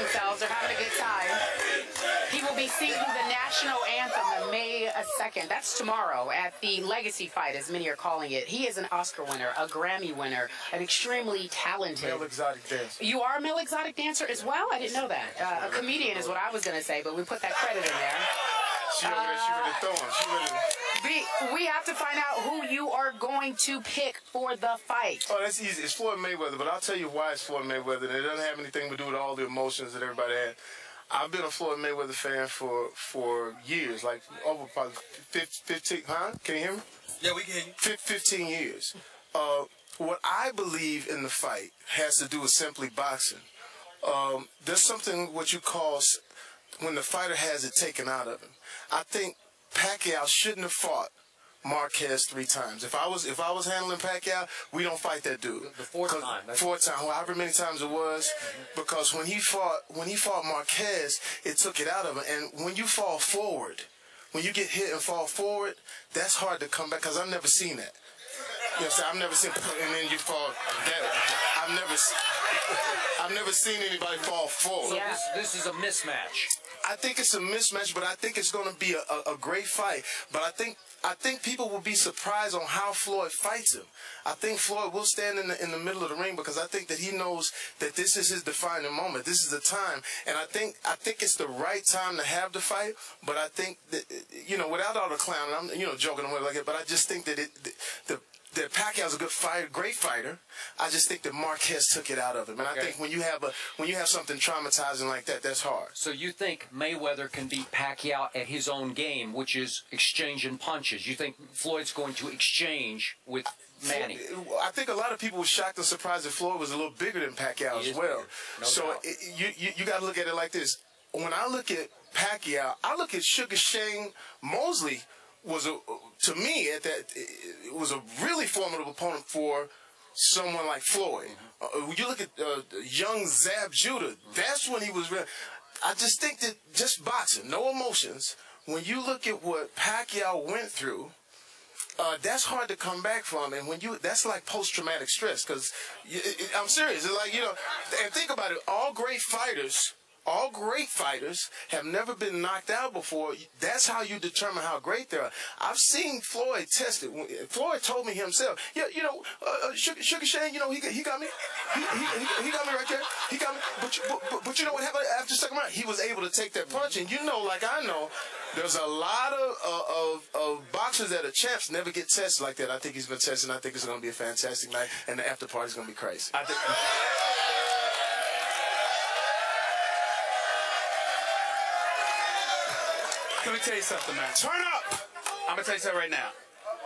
themselves. They're having a good time. He will be singing the national anthem on May 2nd. That's tomorrow at the Legacy Fight, as many are calling it. He is an Oscar winner, a Grammy winner, an extremely talented male exotic dancer. You are a male exotic dancer as well? I didn't know that. A comedian is what I was going to say, but we put that credit in there. She over there, she really throwing. She really... We have to find out who you are going to pick for the fight. Oh, that's easy. It's Floyd Mayweather, but I'll tell you why it's Floyd Mayweather. And it doesn't have anything to do with all the emotions that everybody had. I've been a Floyd Mayweather fan for years, like over probably 15, huh? Can you hear me? Yeah, we can hear you. 15 years. What I believe in the fight has to do with simply boxing. There's something what you call when the fighter has it taken out of him. I think Pacquiao shouldn't have fought Marquez 3 times. If I was handling Pacquiao, we don't fight that dude. The fourth time. Fourth time, however many times it was, because when he fought Marquez, it took it out of him. And when you fall forward, when you get hit and fall forward, that's hard to come back. Because I've never seen that. You know what I'm saying? I've never seen, and then you fall. I've never seen anybody fall forward. So this is a mismatch. I think it's a mismatch, but I think it's going to be a great fight. But I think people will be surprised on how Floyd fights him. I think Floyd will stand in the middle of the ring because I think that he knows that this is his defining moment. This is the time, and I think it's the right time to have the fight. But I think that, you know, without all the clowning, I'm joking away like it, but I just think that that Pacquiao's a good fighter, great fighter. I just think that Marquez took it out of him, and I think when you have something traumatizing like that, that's hard. So you think Mayweather can beat Pacquiao at his own game, which is exchanging punches? You think Floyd's going to exchange with Manny? I think a lot of people were shocked and surprised that Floyd was a little bigger than Pacquiao as well. So you got to look at it like this. When I look at Pacquiao, I look at Sugar Shane Mosley. To me, it was a really formidable opponent for someone like Floyd. When you look at young Zab Judah, that's when he was real. I just think that just boxing, no emotions. When you look at what Pacquiao went through, that's hard to come back from. And that's like post-traumatic stress. Because I'm serious. It's like, and think about it. All great fighters have never been knocked out before. That's how you determine how great they are. I've seen Floyd tested. Floyd told me himself, Sugar Shane, he got me. He got me right there. He got me. But you know what happened after the second round? He was able to take that punch. And like I know, there's a lot of boxers that are champs never get tested like that. I think he's been tested, and I think it's going to be a fantastic night, and the after party's going to be crazy. Let me tell you something, man. Turn up! I'm going to tell you something right now.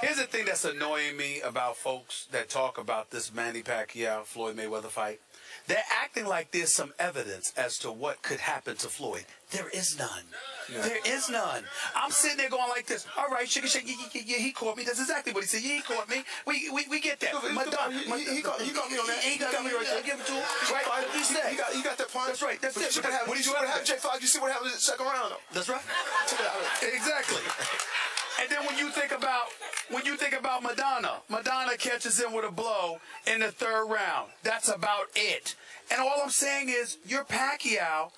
Here's the thing that's annoying me about folks that talk about this Manny Pacquiao, Floyd Mayweather fight. They're acting like there's some evidence as to what could happen to Floyd. There is none. Yeah. There is none. I'm sitting there going like this. All right, Sugar Shake, yeah, he caught me. That's exactly what he said. Yeah, he caught me. We get that. He got me on that. He got me right there. I give it to him. Right. He got that punch. That's right. That's it. What happened, J. Fox? You see what happened in the second round, though. That's right. Exactly. And then when you think about Madonna catches him with a blow in the third round. That's about it. And all I'm saying is, you're Pacquiao.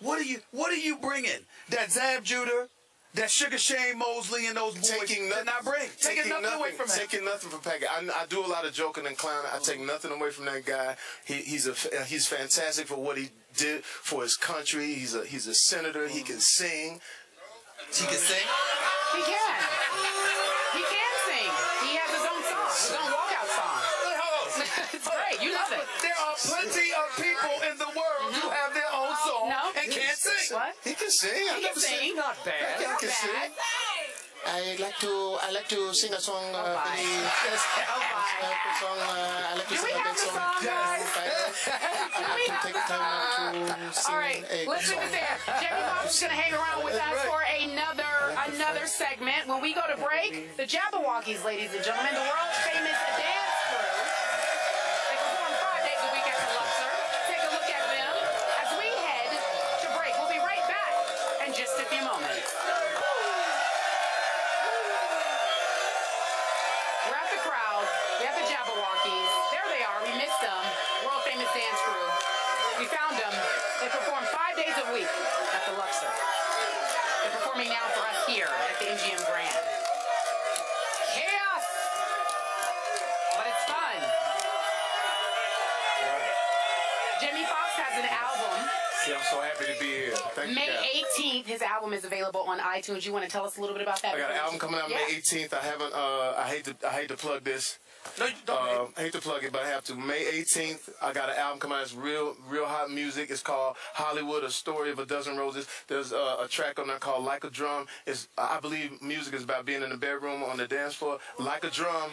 What are you bringing? That Zab Judah, that Sugar Shane Mosley, and those boys taking nothing away from him. Taking nothing from Pacquiao. I do a lot of joking and clowning. I take nothing away from that guy. He's fantastic for what he did for his country. He's a senator. He can sing. He can sing? He can. He can sing. He has his own song, his own walkout song. It's great. You love it. There are plenty of people in the world who have their own song and can't sing. What? He can sing. He can sing. Not bad. Not bad. I like to sing a song. Do we have the song, guys? Take time to sing. All right, let's leave it there. Jamie Foxx is going to hang around with us for another segment. When we go to break, the Jabberwockies, ladies and gentlemen, the world's famous dance crew. They perform 5 days a week at the Luxor. Take a look at them as we head to break. We'll be right back in just a few moments. We're at the crowd. We have the Jabberwockies. There they are. We missed them. World famous dance crew. We found them. They performed 5 5 days a week at the Luxor. They're performing now for us here at the MGM Grand. Chaos! But it's fun. Jamie Foxx has an album. Yeah, I'm so happy to be here. Thank you. May 18th, his album is available on iTunes. You want to tell us a little bit about that? I got an album coming out May 18th. I haven't. I hate to plug this. No, you don't. I hate to plug it, but I have to. May 18th, I got an album coming out. It's real hot music. It's called Hollywood: A Story of a Dozen Roses. There's a track on there called Like a Drum. I believe music is about being in the bedroom on the dance floor. Like a drum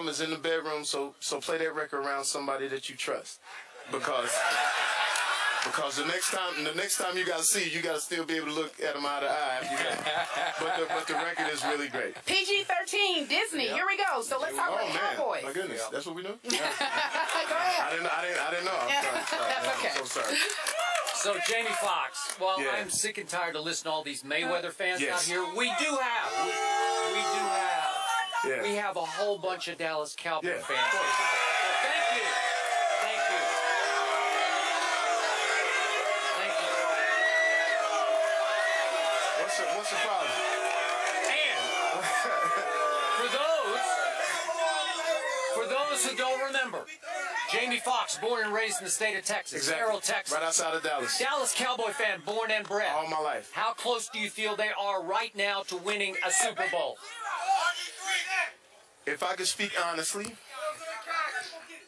is in the bedroom. So play that record around somebody that you trust, because the next time you gotta see, you gotta still be able to look at them eye to eye. But the record is really great. PG-13, Disney. Here we go. So let's talk about Cowboys. My goodness, that's what we do. Go ahead. I didn't know. That's okay. I'm so sorry. So, Jamie Foxx, while I'm sick and tired of listening to all these Mayweather fans out here, we have a whole bunch of Dallas Cowboy fans. Thank you. What's the problem? And for those who don't remember, Jamie Foxx, born and raised in the state of Texas, Terrell, Texas. Right outside of Dallas. Dallas Cowboy fan, born and bred. All my life. How close do you feel they are right now to winning a Super Bowl? If I could speak honestly,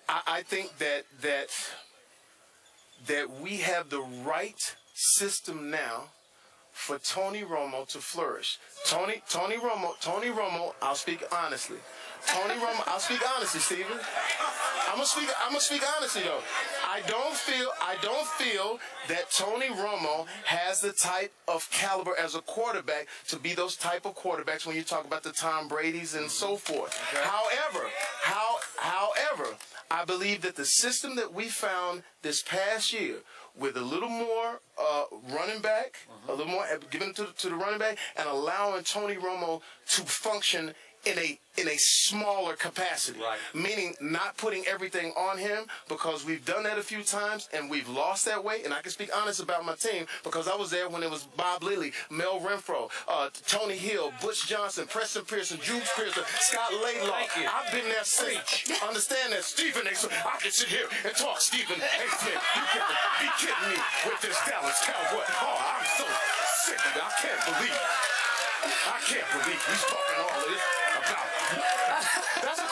I think that we have the right system now for Tony Romo to flourish. Tony Romo, I'll speak honestly. Tony Romo, I'll speak honestly, Steven. I'm gonna speak honestly though. I don't feel that Tony Romo has the type of caliber as a quarterback to be those type of quarterbacks when you talk about the Tom Brady's and so forth. Okay. However, I believe that the system that we found this past year, with a little more running back, a little more given to the running back, and allowing Tony Romo to function in a smaller capacity, meaning not putting everything on him, because we've done that a few times and we've lost that way. And I can speak honest about my team because I was there when it was Bob Lilly, Mel Renfro, Tony Hill, Butch Johnson, Preston Pearson, Jules Pearson, Scott Laidlaw. I've been there since. Understand that, Stephen A. Smith. I can sit here and talk Stephen A. Smith. You can't be kidding me with this Dallas Cowboy. Oh, I'm so sick of it. I can't believe he's talking all of this about. That's a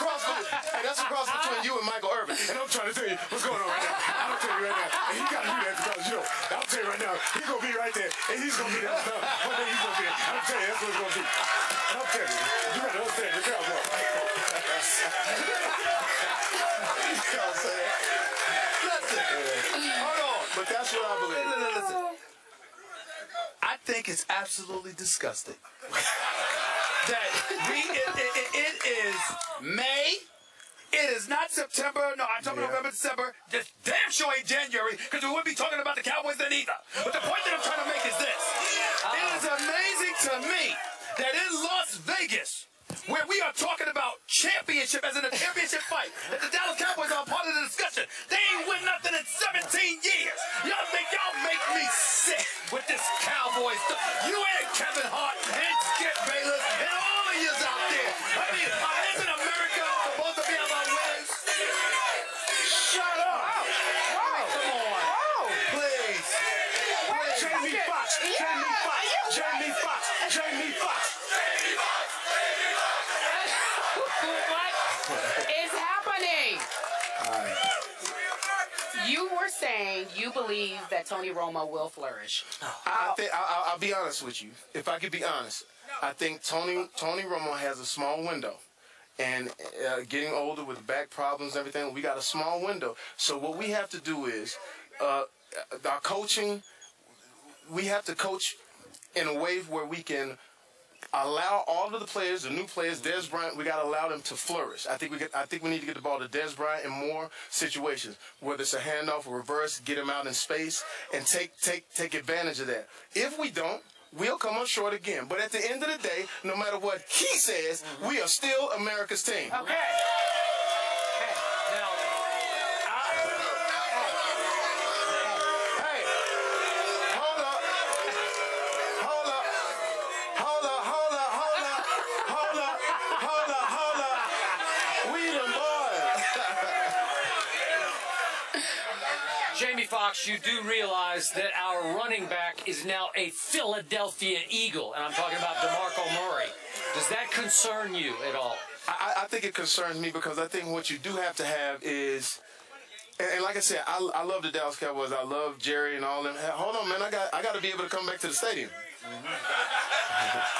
cross between you and Michael Irvin. And I'm trying to tell you what's going on right now. I'm tell you right now. And you gotta do that because, I'll tell you right now, he's gonna be right there. And he's gonna be there. One day he's gonna be there. I'm telling you, that's what it's gonna be. I'm telling you. You gotta understand the Cowboy. Hold on. But that's what I believe. Listen. I think it's absolutely disgusting that it is May. It is not September, no, October, November, December. Just damn sure ain't January, because we wouldn't be talking about the Cowboys then either. But the point that I'm trying to make is this. It is amazing to me that in Las Vegas, where we are talking about championship as in a championship fight, that the Dallas Cowboys are a part of the discussion. They ain't win nothing in 17 years. Y'all think y'all make me sick with this Cowboys stuff. You and Kevin Hart and Skip Bayless and all of yous out there. I mean, isn't America supposed to be about winners? Shut up. Come on. Please. Jamie Foxx. What is happening? You were saying you believe that Tony Romo will flourish. I'll be honest with you. If I could be honest, I think Tony Romo has a small window. And getting older with back problems and everything, we got a small window. So what we have to do is, our coaching, we have to coach in a way where we can allow all of the players, the new players, Dez Bryant, we got to allow them to flourish. I think we need to get the ball to Dez Bryant in more situations, whether it's a handoff or reverse, get him out in space, and take advantage of that. If we don't, we'll come up short again. But at the end of the day, no matter what he says, we are still America's team. Okay. Now, Jamie Foxx, you do realize that our running back is now a Philadelphia Eagle, and I'm talking about DeMarco Murray. Does that concern you at all? I think it concerns me because I think what you do have to have is, and like I said, I love the Dallas Cowboys. I love Jerry and all them. Hold on, man. I got to be able to come back to the stadium.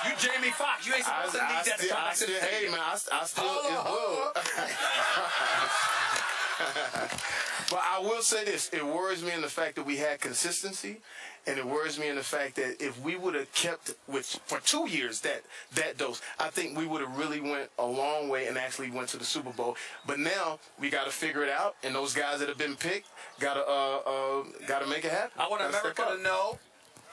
You Jamie Foxx. You ain't supposed to need that to come back to the stadium. Hey, man, I still But I will say this. It worries me in the fact that we had consistency, and it worries me in the fact that if we would have kept with for 2 years that dose, I think we would have really went a long way and actually went to the Super Bowl. But now we got to figure it out, and those guys that have been picked got to make it happen. I want America to know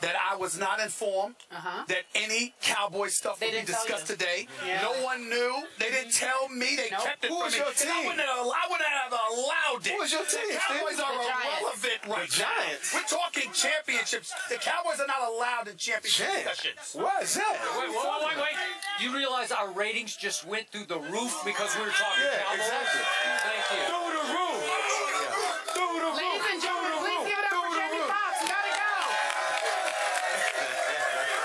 that I was not informed that any Cowboy stuff would be discussed today. Yeah. No one knew. They didn't tell me. They kept it Who from was me. your team? I wouldn't have allowed it. Who was your team? The Cowboys are irrelevant right now. Giants. We're talking championships. The Cowboys are not allowed in championship discussions. Why is that? Wait. You realize our ratings just went through the roof because we were talking Cowboys? Exactly. Thank you. Through the roof. Through the roof. Ladies and gentlemen, please give it up for Jamie Foxx. We gotta go.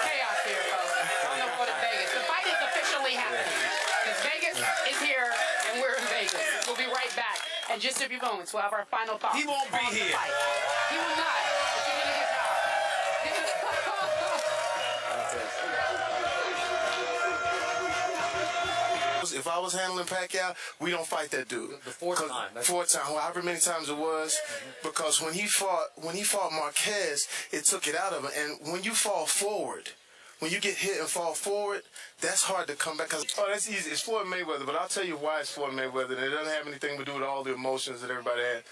Chaos here, folks. On the road to Vegas. The fight is officially happening. Because Vegas is here and we're in Vegas. We'll be right back. In just a few moments, we'll have our final thoughts. He won't be on the here. fight. He will not. But you're gonna get that. If I was handling Pacquiao, we don't fight that dude. The fourth time. Fourth time, however many times it was, because when he fought Marquez, it took it out of him. And when you fall forward, when you get hit and fall forward, that's hard to come back. That's easy. It's Floyd Mayweather, but I'll tell you why it's Floyd Mayweather. And it doesn't have anything to do with all the emotions that everybody had.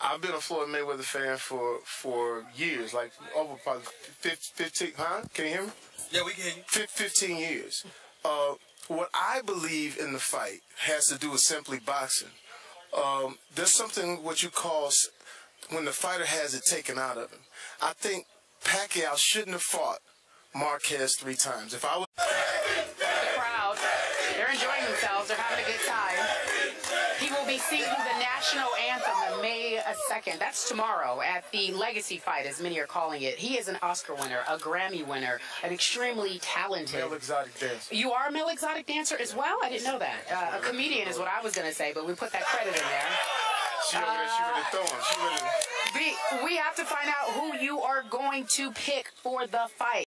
I've been a Floyd Mayweather fan for years, like over probably 15. Huh? Can you hear me? Yeah, we can hear you. 15 years. What I believe in the fight has to do with simply boxing. There's something what you call when the fighter has it taken out of him. I think Pacquiao shouldn't have fought Marquez 3 times. If I was The crowd, they're enjoying themselves. They're having a good time. He will be singing the national anthem on May 2nd. That's tomorrow at the Legacy Fight, as many are calling it. He is an Oscar winner, a Grammy winner, an extremely talented male exotic dancer. You are a male exotic dancer as well? I didn't know that. A comedian is what I was going to say, but we put that credit in there. She really throwing. We have to find out who you are going to pick for the fight.